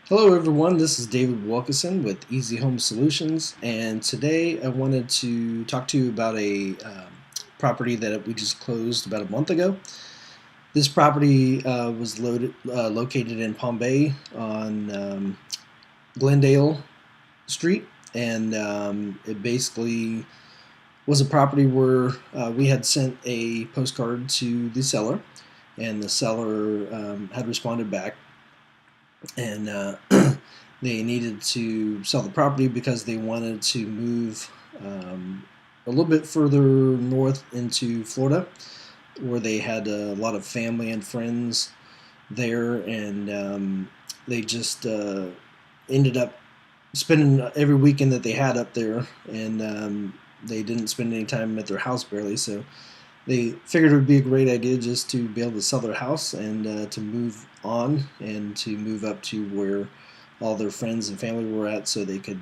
Hello everyone, this is David Wilkison with Ezee Home Solutions, and today I wanted to talk to you about a property that we just closed about a month ago. This property was located in Palm Bay on Glendale Street, and it basically was a property where we had sent a postcard to the seller, and the seller had responded back and they needed to sell the property because they wanted to move a little bit further north into Florida, where they had a lot of family and friends there, and they just ended up spending every weekend that they had up there, and they didn't spend any time at their house barely, so they figured it would be a great idea just to be able to sell their house and to move on and to move up to where all their friends and family were at, so they could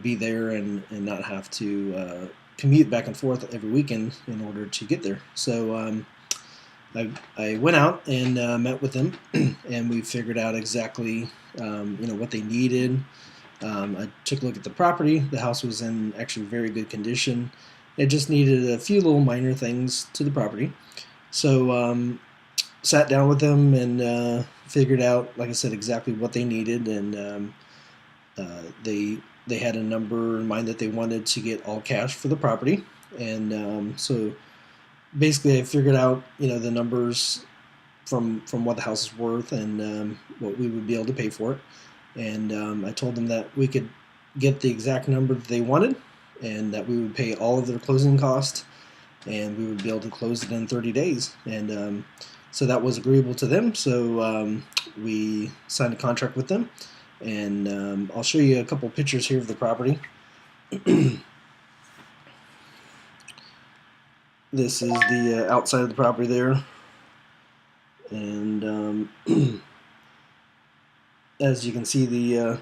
be there and not have to commute back and forth every weekend in order to get there. So I went out and met with them, and we figured out exactly what they needed. I took a look at the property. The house was in actually very good condition. It just needed a few little minor things to the property. So sat down with them and figured out, like I said, exactly what they needed, and they had a number in mind that they wanted to get all cash for the property, and so basically I figured out the numbers from what the house is worth and what we would be able to pay for it, and I told them that we could get the exact number that they wanted, and that we would pay all of their closing costs, and we would be able to close it in 30 days. And so that was agreeable to them. So we signed a contract with them, and I'll show you a couple pictures here of the property. This is the outside of the property there, and as you can see, the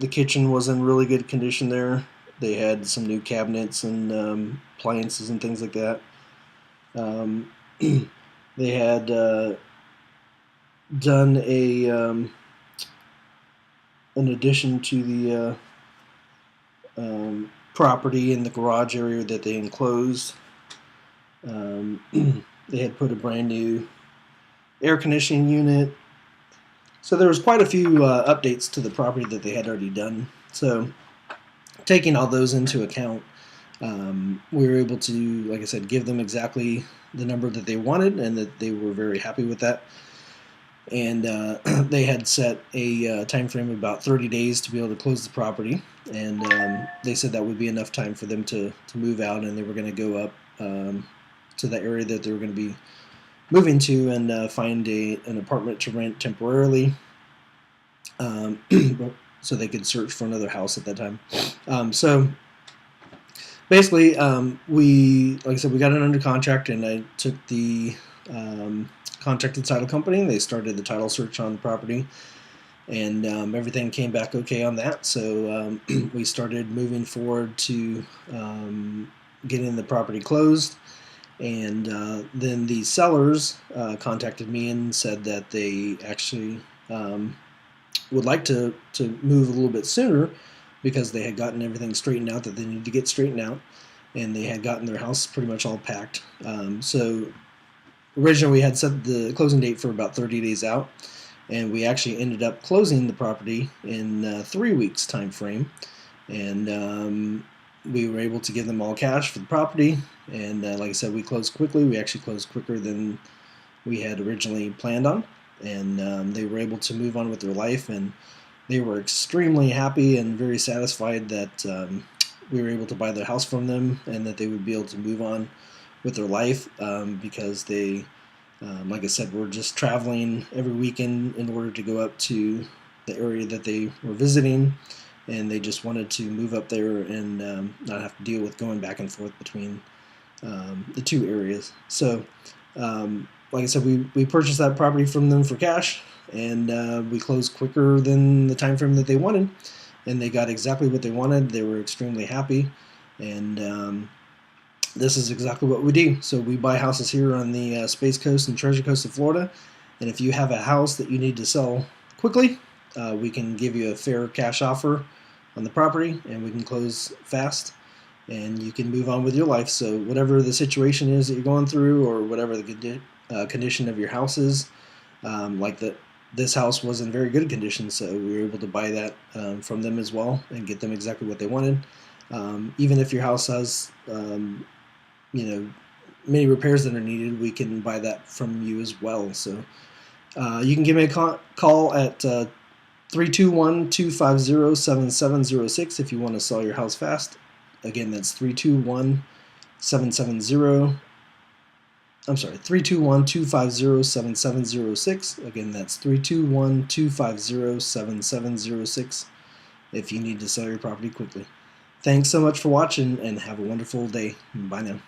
kitchen was in really good condition there. They had some new cabinets and appliances and things like that. They had done an addition to the property in the garage area that they enclosed. They had put a brand new air conditioning unit. So there was quite a few updates to the property that they had already done. So taking all those into account, we were able to, like I said, give them exactly the number that they wanted, and that they were very happy with that. And they had set a time frame of about 30 days to be able to close the property, and they said that would be enough time for them to move out, and they were going to go up to the area that they were going to be moving to and find an apartment to rent temporarily. So they could search for another house at that time. So basically, like I said, we got it under contract, and I took the contacted title company, and they started the title search on the property, and everything came back okay on that. So we started moving forward to getting the property closed, and then the sellers contacted me and said that they actually would like to move a little bit sooner, because they had gotten everything straightened out that they needed to get straightened out, and they had gotten their house pretty much all packed. So originally we had set the closing date for about 30 days out, and we actually ended up closing the property in 3 weeks time frame, and we were able to give them all cash for the property, and like I said, we closed quickly. We actually closed quicker than we had originally planned on, and they were able to move on with their life, and they were extremely happy and very satisfied that we were able to buy their house from them, and that they would be able to move on with their life, because they, like I said, were just traveling every weekend in order to go up to the area that they were visiting, and they just wanted to move up there and not have to deal with going back and forth between the two areas. So like I said, we purchased that property from them for cash, and we closed quicker than the time frame that they wanted, and they got exactly what they wanted. They were extremely happy, and this is exactly what we do. So we buy houses here on the Space Coast and Treasure Coast of Florida, and if you have a house that you need to sell quickly, we can give you a fair cash offer on the property, and we can close fast, and you can move on with your life. So whatever the situation is that you're going through, or whatever the condition of your house is, like this house was in very good condition, so we were able to buy that from them as well and get them exactly what they wanted. Even if your house has many repairs that are needed, we can buy that from you as well. So you can give me a call at 321-250-7706 if you want to sell your house fast. Again, that's 321-250-7706. Again, that's 321-250-7706 if you need to sell your property quickly. Thanks so much for watching, and have a wonderful day. Bye now.